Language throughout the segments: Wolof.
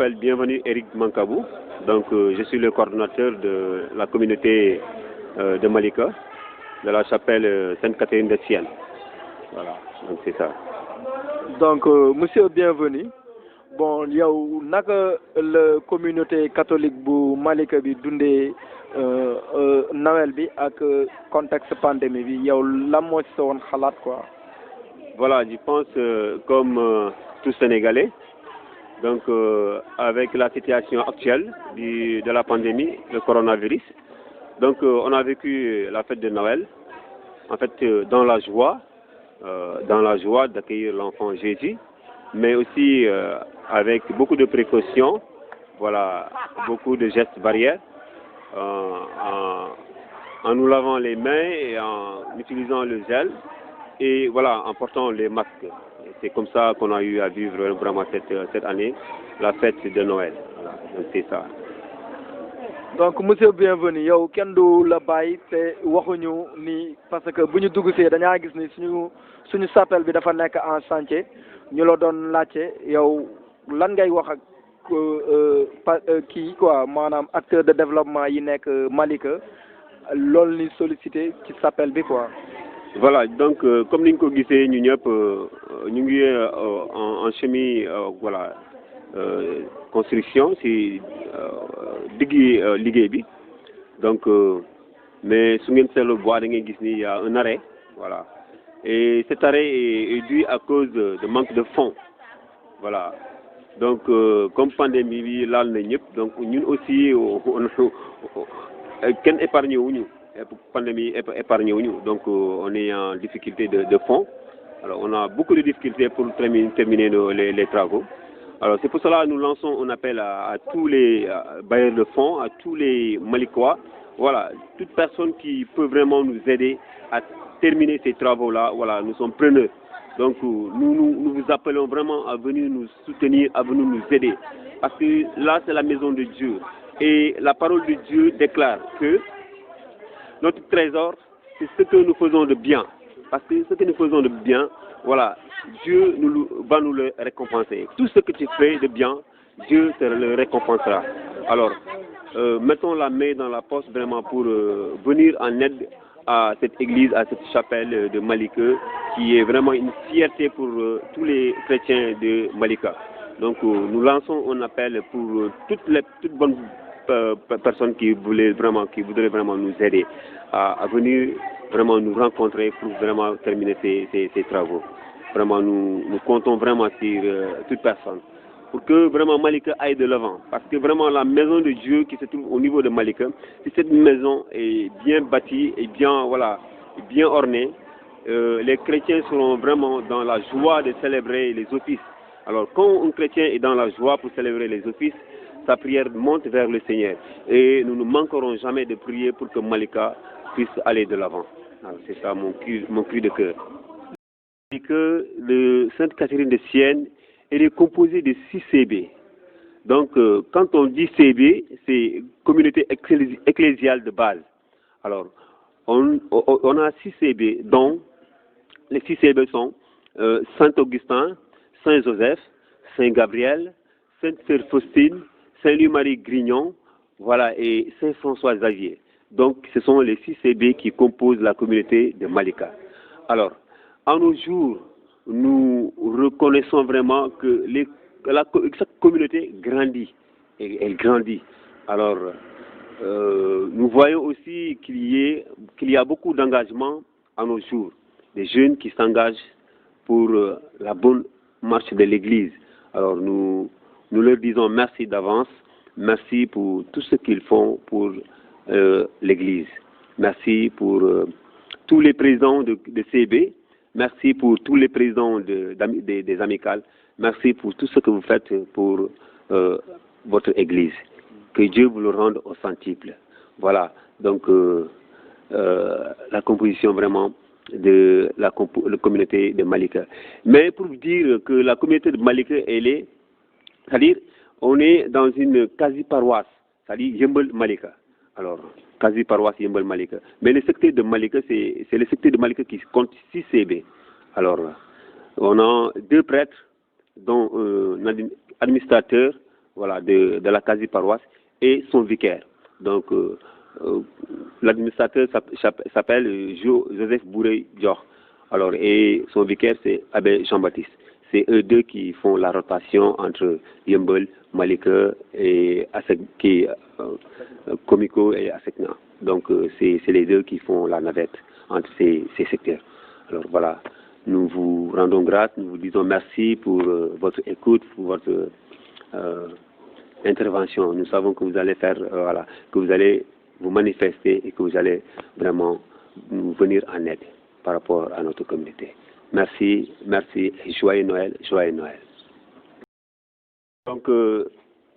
m'appelle Bienvenue Eric Mankabou. Donc, je suis le coordonnateur de la communauté de Malika, de la chapelle Sainte-Catherine de Sienne. Voilà, donc c'est ça. Donc, monsieur Bienvenue, bon, yow naka la communauté catholique bu Malika bi dundee Noël bi ak contexte pandémie bi yow lan moo ci sa woon xalaat quoi. Voilà, je pense comme tout Sénégalais, donc avec la situation actuelle de la pandémie, le coronavirus, donc on a vécu la fête de Noël, en fait dans la joie d'accueillir l'enfant Jésus, mais aussi avec beaucoup de précautions, voilà, beaucoup de gestes barrières, en nous lavant les mains et en utilisant le gel, et voilà, en portant les masques. C'est comme ça qu'on a eu à vivre vraiment cette année, la fête de Noël. Voilà, donc c'est ça. Donc monsieur Bienvenue yow kenn du la bàyyi te waxuñu ni parce que bu ñu dugg see dañaa gis ni suñu chapelle bi dafa nekk en chantier ñu la doon laajte yow lan ngay wax ak kii quoi maanaam acteur de développement yi nekk Malika loolu ni sollicité ci chapelle bi quoi. Voilà, donc comme ni ñu ko gisee ñu ñëpp ñu ngi en chemin voilà construction si diggi liggéey bi donc mais su ngeen seetloo bois da ngeen gis ni y a un arrêt, voilà, et cet arrêt est dû à cause de manque de fonds, voilà, donc comme pandémie bi laal na ñëpp, donc ñun aussi kenn épargné wuñu pandémie épargné wuñu, donc on est en difficulté de fonds. Alors on a beaucoup de difficultés pour terminer les travaux. Alors c'est pour cela que nous lançons un appel à tous les bailleurs de fonds, à tous les Malikois, voilà, toute personne qui peut vraiment nous aider à terminer ces travaux-là, voilà, nous sommes preneurs. Donc nous vous appelons vraiment à venir nous soutenir, à venir nous aider, parce que là c'est la maison de Dieu, et la parole de Dieu déclare que notre trésor, c'est ce que nous faisons de bien. Parce que ce que nous faisons de bien, voilà, Dieu va nous le récompenser. Tout ce que tu fais de bien, Dieu te le récompensera. Alors, mettons la main dans la poche vraiment pour venir en aide à cette église, à cette chapelle de Malika, qui est vraiment une fierté pour tous les chrétiens de Malika. Donc, nous lançons un appel pour toutes bonnes personnes qui voudraient vraiment nous aider à venir vraiment nous rencontrer pour vraiment terminer ces travaux. Vraiment, nous comptons vraiment sur toute personne pour que vraiment Malika aille de l'avant. Parce que vraiment la maison de Dieu qui se trouve au niveau de Malika, si cette maison est bien bâtie et bien, voilà, bien ornée, les chrétiens seront vraiment dans la joie de célébrer les offices. Alors quand un chrétien est dans la joie pour célébrer les offices, sa prière monte vers le Seigneur. Et nous ne manquerons jamais de prier pour que Malika puisse aller de l'avant. C'est ça mon cri de cœur. Et que le Sainte-Catherine de Sienne, elle est composée de 6 CB. Donc quand on dit CB, c'est communauté ecclésiale de base. Alors on a 6 CB, dont les 6 CB sont Saint-Augustin, Saint-Joseph, Saint-Gabriel, Sainte-Sœur Faustine, Saint-Louis-Marie Grignon, voilà, et Saint-François Xavier. Donc, ce sont les 6 CB qui composent la communauté de Malika. Alors, en nos jours, nous reconnaissons vraiment que cette communauté grandit, et elle grandit. Alors, nous voyons aussi qu'il y a beaucoup d'engagement à nos jours, des jeunes qui s'engagent pour la bonne marche de l'Église. Alors, nous leur disons merci d'avance, merci pour tout ce qu'ils font pour l'Église. Merci pour tous les présidents de CB, merci pour tous les présidents des amicales, merci pour tout ce que vous faites pour votre Église. Que Dieu vous le rende au centuple. Voilà, donc la composition vraiment de la communauté de Malika. Mais pour vous dire que la communauté de Malika, c'est-à-dire, on est dans une quasi-paroisse, c'est-à-dire Yembel Malika. Alors, quasi-paroisse Yembel Malika. Mais le secteur de Malika, c'est le secteur de Malika qui compte 6 CB. Alors, on a 2 prêtres, dont un administrateur, voilà, de la quasi-paroisse et son vicaire. Donc, l'administrateur s'appelle Joseph Bouré Dior. Alors, et son vicaire, c'est Abbé Jean-Baptiste. C'est eux deux qui font la rotation entre Yeumbeul, Malika et Comico et Asecna. Donc, c'est les deux qui font la navette entre ces secteurs. Alors, voilà. Nous vous rendons grâce, nous vous disons merci pour votre écoute, pour votre intervention. Nous savons que vous allez faire, voilà, que vous allez vous manifester et que vous allez vraiment nous venir en aide par rapport à notre communauté. Merci, merci, et joyeux Noël, joyeux Noël. Donc,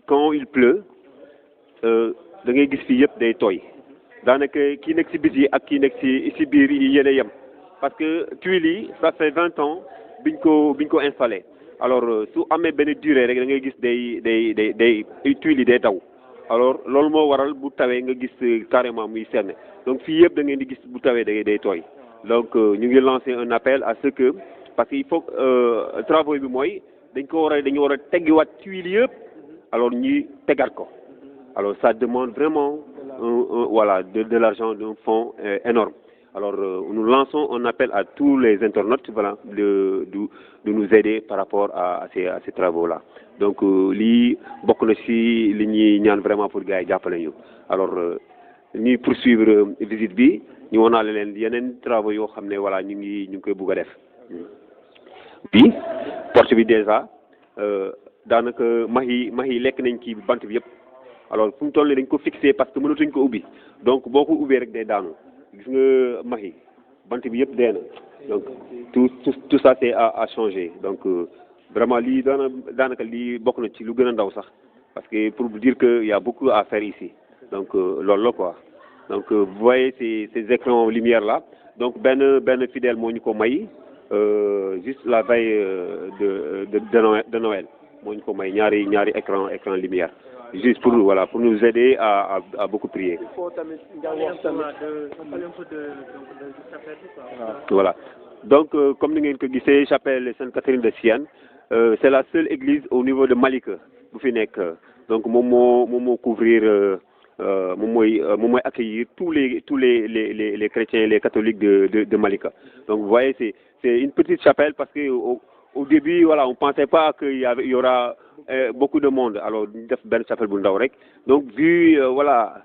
quand il pleut, da ngay gis fii yëpp day tooy daanaka kii nekk si bis yi ak kii nekk si biir yi yéen a yem parce que tuiles yi ça fait 20 ans biñ ko installé alors su amee benn durée rek da ngay gis day tuiles yi day taw alors loolu moo waral bu tawee nga gis carrément muy senn donc fii yëpp da ngeen di gis bu tawee day tooy donc ñu ngi lancer un appel à ce que parce que il faut travaux bi mooy dañu war a teggiwaat tuiles yëpp alors ñuy tegaat ko. Alors ça demande vraiment voilà, de l'argent, d'un fonds énorme. Alors nous lançons un appel à tous les internautes voilà, de nous aider par rapport à ces travaux-là. Donc lii bokk na ci li ñuy ñaan vraiment pour gars yi jàppale ñu. Alors ñuy poursuivre visite bi ñu wonaale leen yeneen travaux yoo xam ne voilà ñu ngi koy bugg a def. Bi porte bi déjà daanaka max yi lekk nañ ci bant bi yëpp. Alors fu mu toll nii dañ ko fixé parce que mënatuñ ko ubbi donc boo ko ubbee rek day daanu gis nga max yi bant bi yëpp dee na donc tout ça c'est à changer donc vraiment lii daanaka lii bokk na ci lu gën a ndaw sax parce que pour vous dire que y a beaucoup à faire ici donc loolu la quoi donc vous voyez ces écrans lumière là donc benn fidèle moo ñu ko may juste la veille de Noël moo ñu ko may ñaari écran lumière. Juste pour nous aider à beaucoup prier. Il faut voilà. Donc comme ni ngeen ko gisee chapelle Sainte-Catherine de Sienne c'est la seule église au niveau de Malika bu fi nekk donc moom moo couvrir moom mooy accueillir tous les chrétiens les catholiques de Malika. Donc vous voyez c'est une petite chapelle parce que au début voilà on pensait pas qu'il y aura beaucoup de monde alors ñu def benn chapelle bu ndaw rek donc vu voilà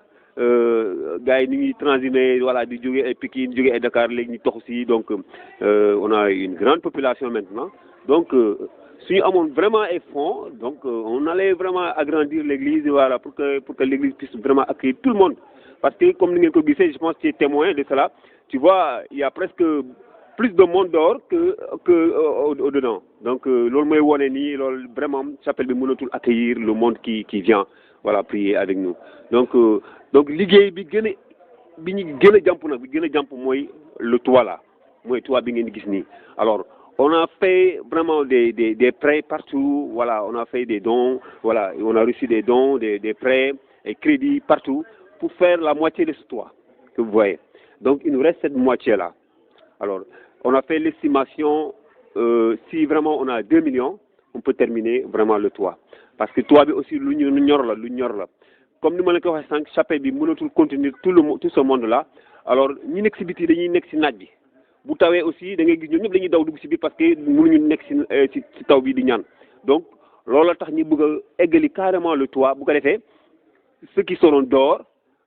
gars yi ni ñuy transhumé voilà di jóge ay Pikine jóge ay Dakar léegi ñu toxu si donc on a une grande population maintenant donc suñu amoon vraiment ay fonds donc on allait vraiment agrandir l'église voilà pour que l'église puisse vraiment accueillir tout le monde parce que comme ni ngeen ko gisee je pense que tu es témoin de cela tu vois il y a presque plus de monde dehors que au-dedans donc loolu mooy wone nii loolu vraiment chapelle bi mënatul accueillir le monde qui vient voilà prier avec nous donc liggéey bi gën a jàmp mooy le toit là mooy toit bi ngeen di gis nii alors on a fait vraiment des prêts partout voilà on a fait des dons voilà on a reçu des dons des prêts et crédits partout pour faire la moitié de ce toit que vous voyez donc il nous reste cette moitié là alors on a fait l'estimation si vraiment on a 2 millions on peut terminer vraiment le toit parce que toit bi aussi lu ñor la comme ni ma la ko waxee sànq chapelle bi mënatul contenir tout ce monde là alors ñi nekk ci biti dañuy nekk ci naaj bi bu tawee aussi da ngay gis ñoom ñëpp dañuy daw dugg ci biir parce que mënuñu nekk ci taw bi di ñaan donc loolu tax ñu bëgg a eggali carrément le toit bu ko defee ceux qui seront dehors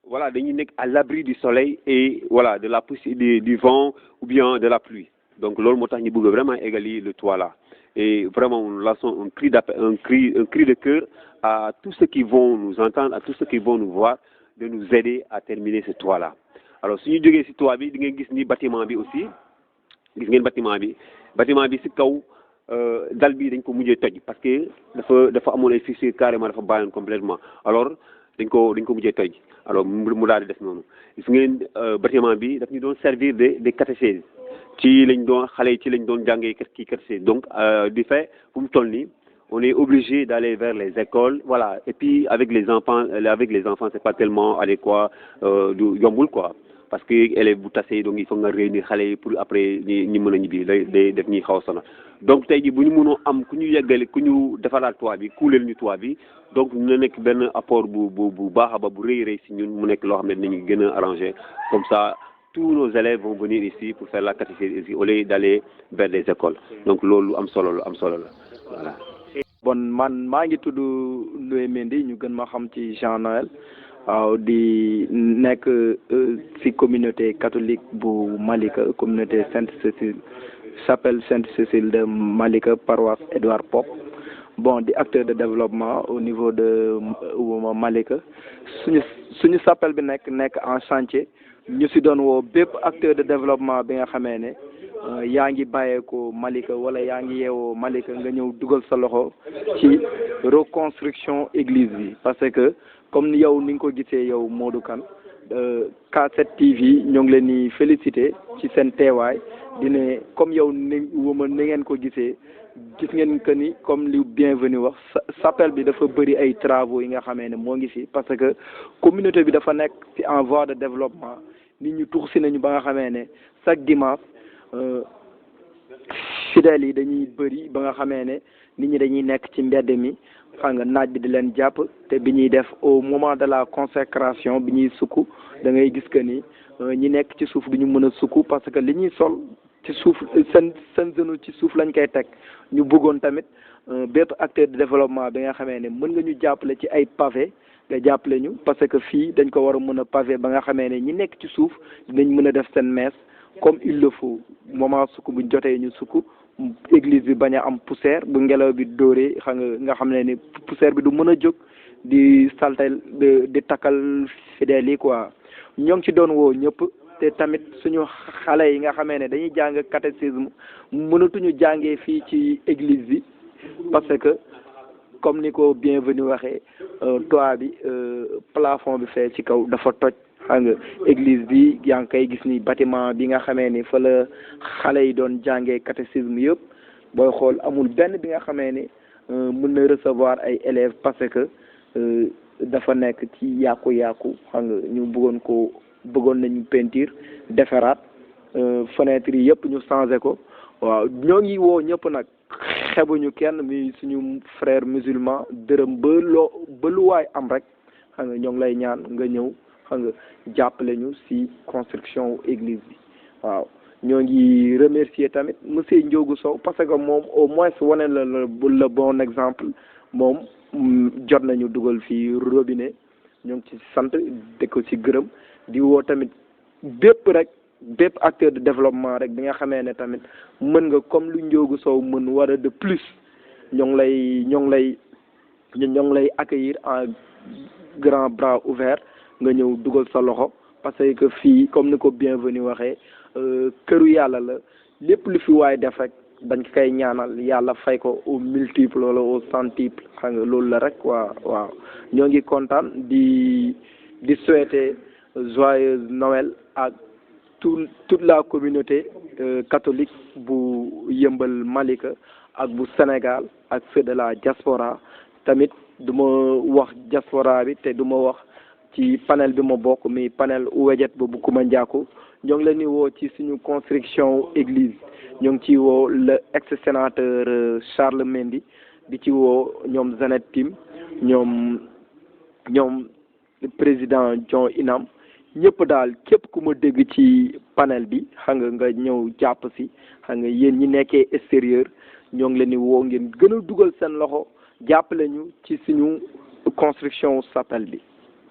voilà dañuy nekk à l'abri du soleil et voilà de la poussière du vent ou bien de la pluie donc loolu moo tax ñu bëgg vraiment égaler le toit là et vraiment nous lançons un cri de cœur à tous ceux qui vont nous entendre à tous ceux qui vont nous voir de nous aider à terminer ce toit là alors suñu jógee ci toit bi di ngeen gis ni bâtiment bi aussi gis ngeen bâtiment bi ci kaw dal bi dañ ko mujjee toj parce que dafa amoon ay fissures carrément dafa bàyyoon complètement alors dañ ko mujjee toj alors mu daal di def noonu gis ngeen bâtiment bi daf ñu doon servir des catéchèses ci lañ doon jàngee kii catéchèse donc du fait fu mu toll nii on est obligé d'aller vers les écoles voilà et puis avec les enfants c'est pas tellement adéquat du yombul quoi parce que élève bu tasee donc il faut nga réunir xale yi pour après ñi mën a ñibbi day def ñuy xaw a sonal donc tey jii bu ñu mënoo am ku ñu yeggale ku ñu defaraat toit bi kuuleel ñu toit bi donc na nekk benn apport bu baax a ba bu rëy si ñun mu nekk loo xam ne dinañu gën a arrangé comme ça tous nos élèves vont venir ici pour faire la catéchèse ici au lieu d'aller vers des écoles donc loolu am solo la voilà. bon man maa ngi tudd Ndoye Mendy ñu gën ma xam ci Jean Noël waaw di nekk ci communauté catholique bu Malika communauté Sainte-Cécile chapelle Sainte-Cécile de Malika paroisse Édouard Pop bon di acteur de développement au niveau de Malika suñu chapelle bi nekk en chantier ñu ci doon woo bépp acteur de développement bi nga xamee ne yaa ngi bàyyeekoo Malika wala yaa ngi yeewoo Malika nga ñëw dugal sa loxo ci reconstruction église bi parce que comme yow ni nga ko gisee yow Modou Kane K7 TV ñoo ngi leen di féliciter ci seen teewaay di ne comme yow ni ngeen ko gisee gis ngeen que ni comme li bienvenu wax chapelle bi dafa bëri ay travaux yi nga xamee ne moo ngi fi parce que communauté bi dafa nekk ci en voie de développement nit ñu tux si nañu ba nga xamee ne chaque dimanche fidèles yi dañuy bëri ba nga xamee ne nit ñi dañuy nekk ci mbedd mi xam nga naaj bi di leen jàpp te bi ñuy def au moment de la consécration bi ñuy sukk da ngay gis que ni ñi nekk ci suuf du ñu mën a sukk parce que li ñuy sol ci suuf seen genou ci suuf lañ koy teg ñu bëggoon tamit bépp acteur de développement bi nga xamee ne mën nga ñu jàppale ci ay pavé nga jàppale ñu parce que fii dañ ko war a mën a pavé ba nga xamee ne ñi nekk ci suuf dinañ mën a def seen messe comme il le faut moment sukk buñ jotee ñu sukk église bi bañ a am poussière bu ngelaw bi dóoree nga xam ne ni poussière bi du mën a jóg di saltel di takkal fidèles yi quoi ñoo ngi ci doon woo ñëpp te tamit suñu xale yi nga xamee ne dañuy jàng catéchisme mënatuñu jàngee fii ci église bi parce que comme ni ko bienvenu waxee toit bi plafond bi fee ci kaw dafa toj xam nga église bi yaa ngi koy gis ni bâtiment bi nga xamee ni fa la xale yi doon jàngee catéchisme yëpp booy xool amul benn bi nga xamee ni mën na recevoir ay élèves parce que dafa nekk ci yàqu-yàqu xam nga ñu bëggoon nañu peinture defaraat fenêtre yi yëpp ñu changé ko waaw ñoo ngi woo ñëpp nag xebuñu kenn mi suñu frère musulman dërëm ba lu waay am rek xam nga ñoo ngi lay ñaan nga ñëw xam nga jàppale ñu ci construction église bi waaw ñoo ngi remercier tamit monsieur Ndiogou Sow parce que moom au moins wane la le bon exemple moom jot nañu dugal fii robinet ñoo ngi ci sant de ko ci gërëm di woo tamit bépp acteur de développement rek bi nga xamee ne tamit mën nga comme lu Ndiogou Sow mën war a de plus ñoo ngi lay accueillir en grand bras ouvert nga ñëw dugal sa loxo parce que fii comme ni ko bienvenu waxee këru yàlla la lépp lu fi waay def rek dañ koy ñaanal yàlla fay ko au multiple wala au centuple xam nga loolu la rek waaw ñoo ngi kontaan di souhaiter joyeux Noël ak toute la communauté catholique bu Yëmbal Malika ak bu Sénégal ak ceux de la diaspora tamit du ma wax diaspora bi te du ma wax ci panel bi ma bokk mi panel Ouédiet bu Kuma Ndiakou ñoo ngi leen di woo ci suñu construction église ñoo ngi ci woo le ex-sénateur Charles Mendy di ci woo ñoom Zanet Tim ñoom président John Inam ñëpp daal képp ku ma dégg ci panel bi xam nga ñëw jàpp si xam nga yéen ñi nekkee extérieur ñoo ngi leen di woo ngeen gën a dugal seen loxo jàppale ñu ci suñu construction chapelle bi